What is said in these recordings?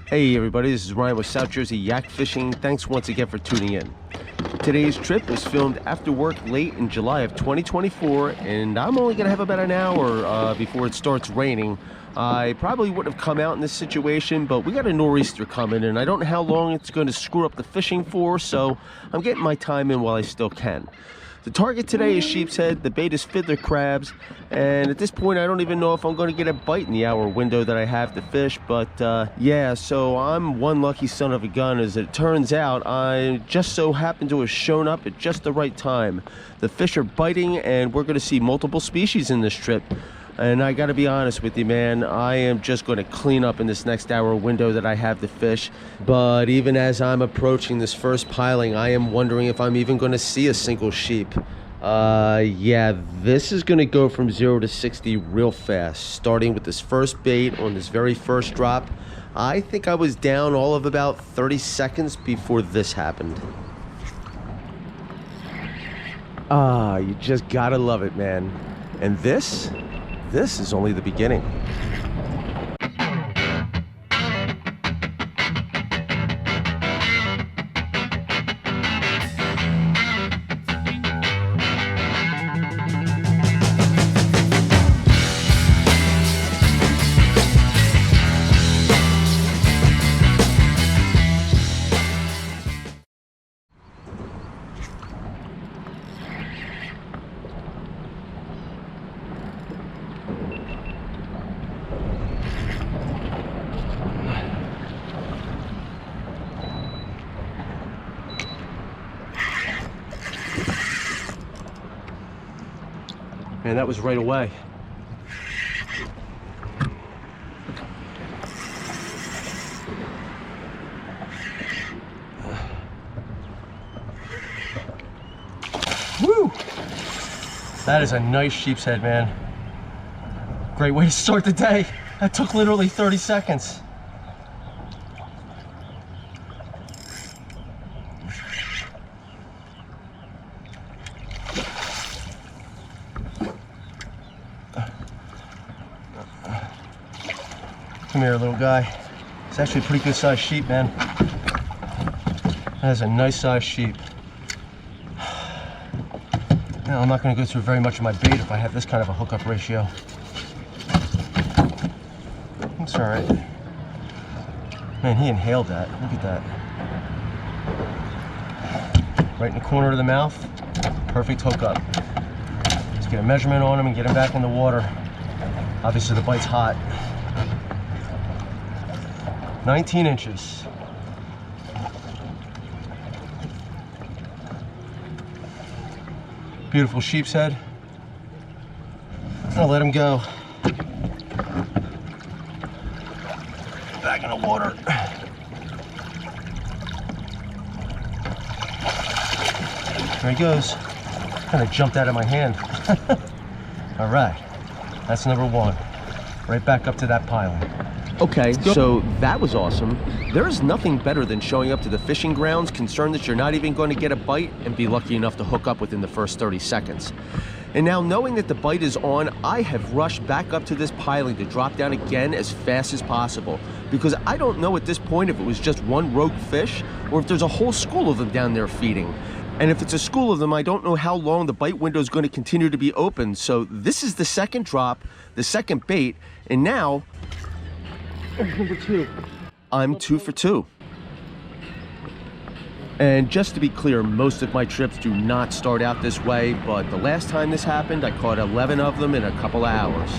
Hey everybody, this is Ryan with South Jersey Yak Fishing. Thanks once again for tuning in. Today's trip was filmed after work late in July of 2024, and I'm only gonna have about an hour before it starts raining. I probably wouldn't have come out in this situation, but we got a nor'easter coming, and I don't know how long it's going to screw up the fishing for, so I'm getting my time in while I still can. The target today is sheepshead, the bait is fiddler crabs, and at this point I don't even know if I'm going to get a bite in the hour window that I have to fish, but yeah, so I'm one lucky son of a gun. As it turns out, I just so happen to have shown up at just the right time. The fish are biting, and we're going to see multiple species in this trip. And I gotta be honest with you, man, I am just gonna clean up in this next hour window that I have to fish. But even as I'm approaching this first piling, I am wondering if I'm even gonna see a single sheep. Yeah, this is gonna go from 0 to 60 real fast, starting with this first bait on this very first drop. I think I was down all of about 30 seconds before this happened. You just gotta love it, man. And this is only the beginning. Man, that was right away. Woo! That is a nice sheepshead, man. Great way to start the day. That took literally 30 seconds. Come here, little guy. It's actually a pretty good sized sheep, man. That is a nice sized sheep. Now, I'm not going to go through very much of my bait if I have this kind of a hookup ratio. It's all right. Man, he inhaled that. Look at that. Right in the corner of the mouth. Perfect hookup. Let's get a measurement on him and get him back in the water. Obviously, the bite's hot. 19 inches. Beautiful sheepshead. I'll let him go. Back in the water. There he goes. Kind of jumped out of my hand. All right, that's number one. Right back up to that piling. Okay, so that was awesome. There is nothing better than showing up to the fishing grounds concerned that you're not even going to get a bite and be lucky enough to hook up within the first 30 seconds. And now, knowing that the bite is on, I have rushed back up to this piling to drop down again as fast as possible, because I don't know at this point if it was just one rogue fish or if there's a whole school of them down there feeding. And if it's a school of them, I don't know how long the bite window is going to continue to be open. So this is the second drop, the second bait, and now number two. I'm 2 for 2. And just to be clear, most of my trips do not start out this way, but the last time this happened, I caught 11 of them in a couple of hours.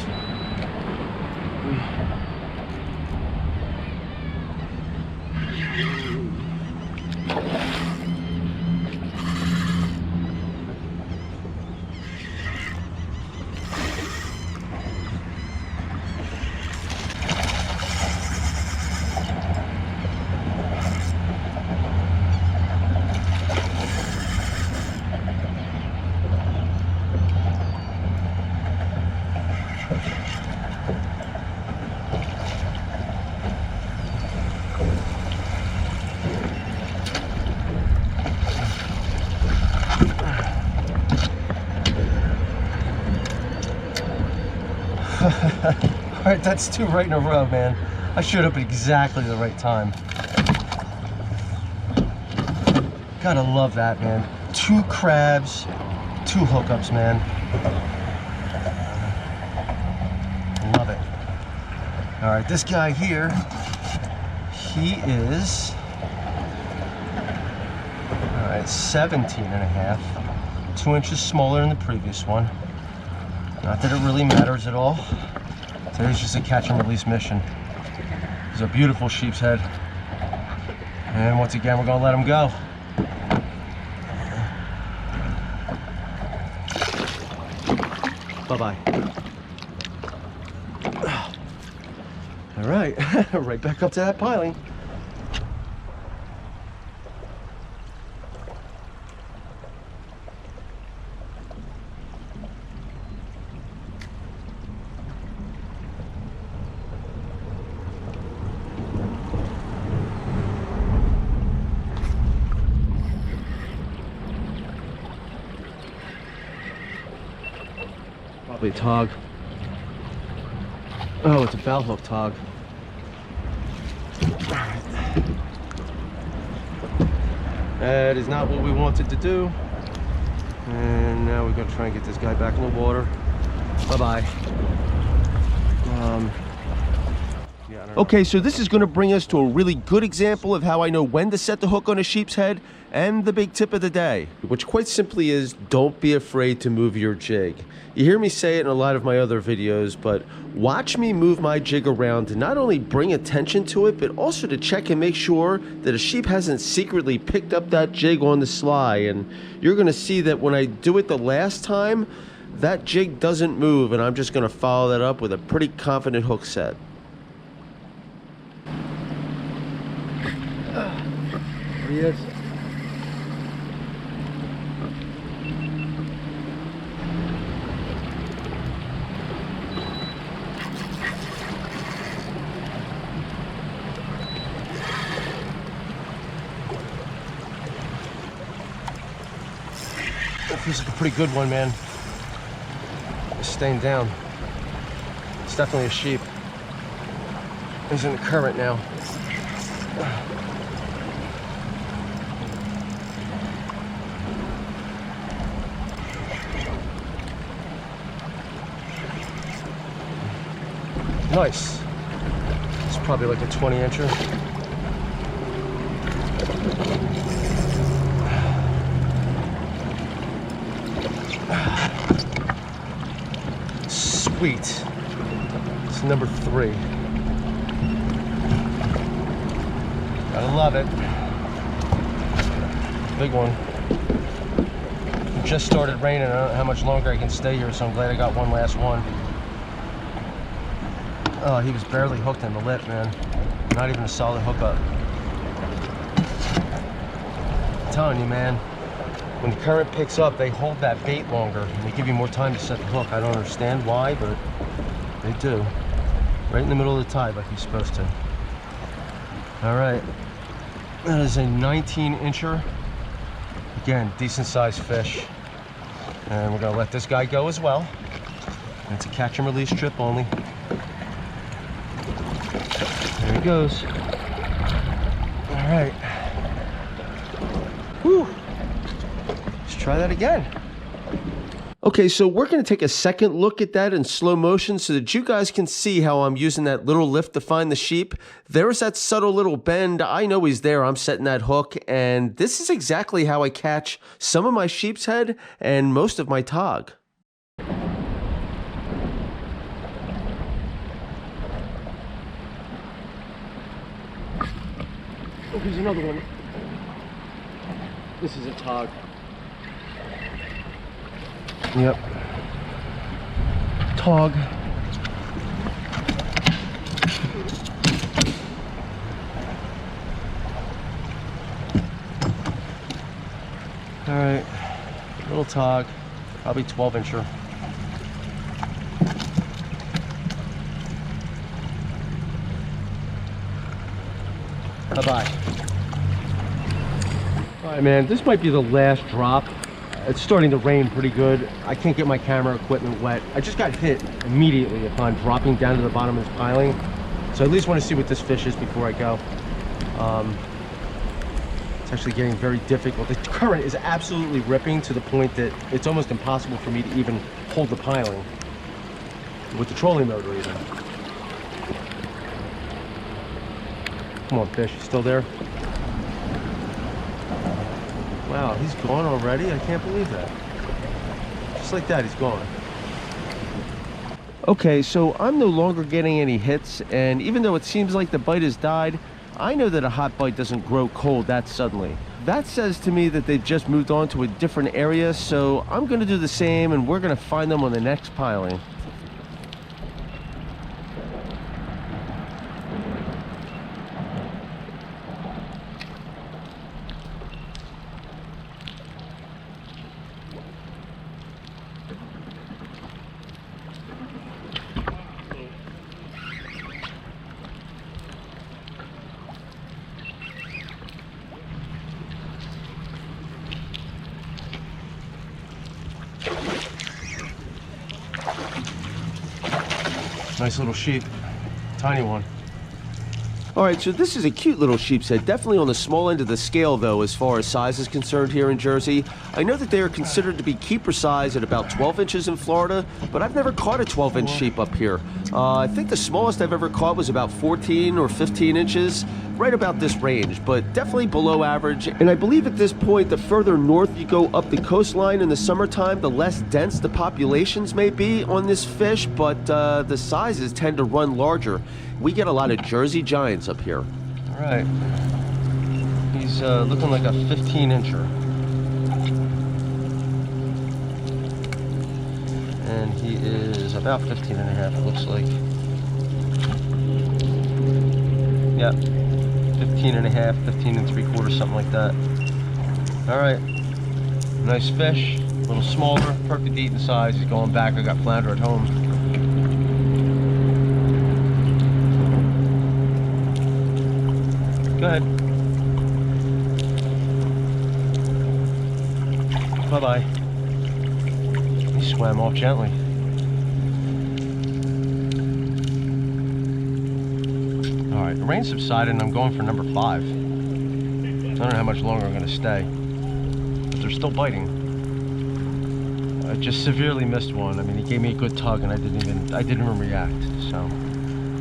All right, that's 2 right in a row, man. I showed up at exactly the right time. Gotta love that, man. 2 crabs, 2 hookups, man. Love it. All right, this guy here, he is, all right, 17 and a half, 2 inches smaller than the previous one. Not that it really matters at all. Today's just a catch and release mission. He's a beautiful sheepshead. And once again, we're gonna let him go. Bye-bye. All right, right back up to that piling. Probably a tog. Oh, it's a bell hook tog. That is not what we wanted to do. And now we're gonna try and get this guy back in the water. Bye-bye. Okay, so this is going to bring us to a really good example of how I know when to set the hook on a sheep's head, and the big tip of the day, which quite simply is don't be afraid to move your jig. You hear me say it in a lot of my other videos, but watch me move my jig around to not only bring attention to it, but also to check and make sure that a sheep hasn't secretly picked up that jig on the sly. And you're going to see that when I do it the last time, that jig doesn't move, and I'm just going to follow that up with a pretty confident hook set. There he is. That feels like a pretty good one, man. It's staying down. It's definitely a sheep. He's in the current now. Nice. It's probably like a 20-incher. Sweet. It's number 3. Gotta love it. Big one. It just started raining. I don't know how much longer I can stay here, so I'm glad I got one last one. Oh, he was barely hooked in the lip, man. Not even a solid hookup. I'm telling you, man, when the current picks up, they hold that bait longer and they give you more time to set the hook. I don't understand why, but they do. Right in the middle of the tide like you're supposed to. All right. That is a 19-incher. Again, decent sized fish. And we're gonna let this guy go as well. And it's a catch and release trip only. There he goes. All right. Whew. Let's try that again. Okay, so we're going to take a second look at that in slow motion so that you guys can see how I'm using that little lift to find the sheep. There's that subtle little bend. I know he's there. I'm setting that hook, and this is exactly how I catch some of my sheep's head and most of my tog. Oh, here's another one. This is a tog. Yep. Tog. All right. Little tog. Probably 12-incher. Bye-bye. All right, man, this might be the last drop. It's starting to rain pretty good. I can't get my camera equipment wet. I just got hit immediately upon dropping down to the bottom of this piling. So I at least want to see what this fish is before I go. It's actually getting very difficult. The current is absolutely ripping to the point that it's almost impossible for me to even hold the piling with the trolling motor even. Come on, fish, you still there? Wow, he's gone already? I can't believe that. Just like that, he's gone. Okay, so I'm no longer getting any hits, and even though it seems like the bite has died, I know that a hot bite doesn't grow cold that suddenly. That says to me that they've just moved on to a different area, so I'm going to do the same, and we're going to find them on the next piling. Nice little sheep, tiny one. All right, so this is a cute little sheepshead, definitely on the small end of the scale though as far as size is concerned here in Jersey. I know that they are considered to be keeper size at about 12 inches in Florida, but I've never caught a 12-inch sheep up here. I think the smallest I've ever caught was about 14 or 15 inches, right about this range, but definitely below average. And I believe at this point, the further north you go up the coastline in the summertime, the less dense the populations may be on this fish, but the sizes tend to run larger. We get a lot of Jersey giants up here. All right, he's looking like a 15-incher. And he is about 15 and a half, it looks like. Yeah, 15 and a half, 15 and 3/4, something like that. All right, nice fish, a little smaller, perfect eating size. He's going back. I got flounder at home. Go ahead. Bye-bye. He swam off gently. All right, the rain subsided and I'm going for number 5. I don't know how much longer I'm going to stay, but they're still biting. I just severely missed one. I mean, he gave me a good tug and I didn't even react. So,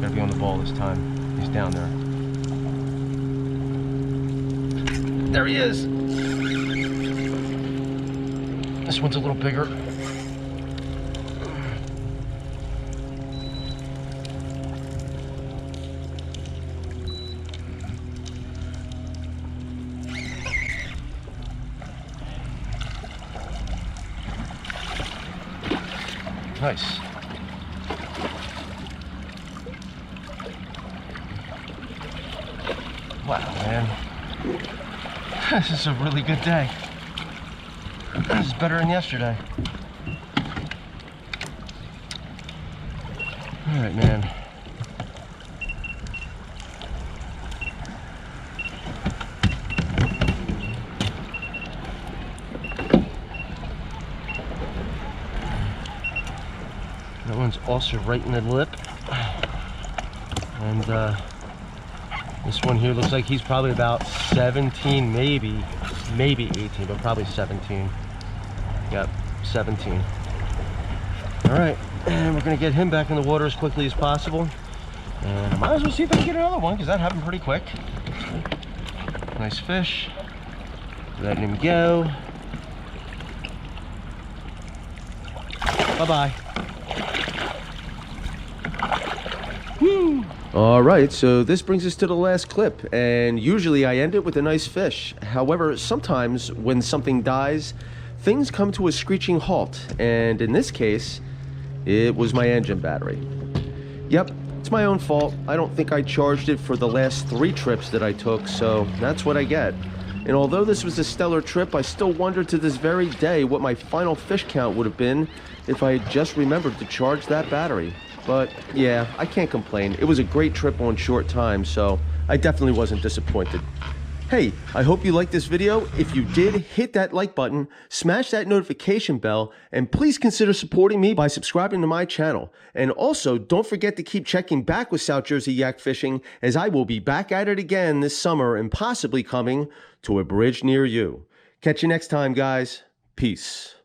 gotta be on the ball this time. He's down there. There he is. This one's a little bigger. Nice. Wow, man. This is a really good day. This is better than yesterday. All right, man. That one's also right in the lip. And this one here looks like he's probably about 17, maybe 18, but probably 17. Yep, 17. All right, and we're gonna get him back in the water as quickly as possible. And I might as well see if I can get another one, because that happened pretty quick. Nice fish. Letting him go. Bye-bye. Woo! All right, so this brings us to the last clip, and usually I end it with a nice fish. However, sometimes when something dies, things come to a screeching halt, and in this case, it was my engine battery. Yep, it's my own fault. I don't think I charged it for the last 3 trips that I took, so that's what I get. And although this was a stellar trip, I still wonder to this very day what my final fish count would have been if I had just remembered to charge that battery. But yeah, I can't complain. It was a great trip on short time, so I definitely wasn't disappointed. Hey, I hope you liked this video. If you did, hit that like button, smash that notification bell, and please consider supporting me by subscribing to my channel. And also, don't forget to keep checking back with South Jersey Yak Fishing, as I will be back at it again this summer and possibly coming to a bridge near you. Catch you next time, guys. Peace.